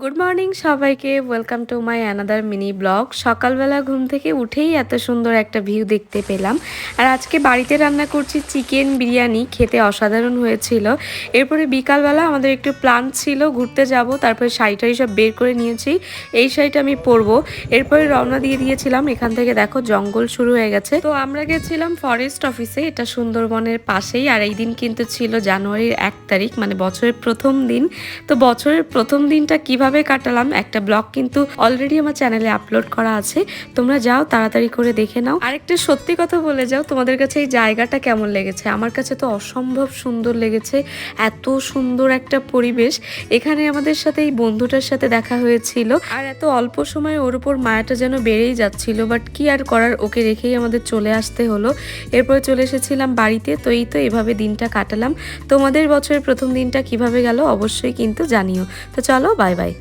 Good morning সবাইকে, welcome to my another mini blog. সকালবেলা ঘুম থেকে উঠেই এত সুন্দর একটা ভিউ দেখতে পেলাম। আর আজকে বাড়িতে রান্না করছি চিকেন বিরিয়ানি, খেতে অসাধারণ হয়েছিল। এরপরে বিকালবেলা আমাদের একটু প্ল্যান ছিল ঘুরতে যাব, তারপরে শাড়িটারি সব বের করে নিয়েছি। এই শাড়িটা আমি পরবো। এরপরে রওনা দিয়ে দিয়েছিলাম। এখান থেকে দেখো জঙ্গল শুরু হয়ে গেছে। তো আমরা গেছিলাম ফরেস্ট অফিসে, এটা সুন্দরবনের পাশেই। আর এই দিন কিন্তু ছিল জানুয়ারির 1 তারিখ, মানে বছরের প্রথম দিন। তো বছরের প্রথম দিনটা কিভাবে কাটালাম একটা ব্লগ কিন্তু অলরেডি আমার চ্যানেলে আপলোড করা আছে, তোমরা যাও তাড়াতাড়ি করে দেখে নাও। আরেকটা সত্যি কথা বলে যাও, তোমাদের কাছে এই জায়গাটা কেমন লেগেছে? আমার কাছে তো অসম্ভব সুন্দর লেগেছে। এত সুন্দর একটা পরিবেশ। এখানে আমাদের সাথে এই বন্ধুটার সাথে দেখা হয়েছিল, আর এত অল্প সময় ওর উপর মায়াটা যেন বেড়েই যাচ্ছিল, বাট কি আর করার, ওকে রেখেই আমাদের চলে আসতে হলো। এরপরে চলে এসেছিলাম বাড়িতে। তো এই তো এভাবে দিনটা কাটালাম। তোমাদের বছরের প্রথম দিনটা কিভাবে গেল অবশ্যই কিন্তু জানিও। তো চলো, বাই বাই।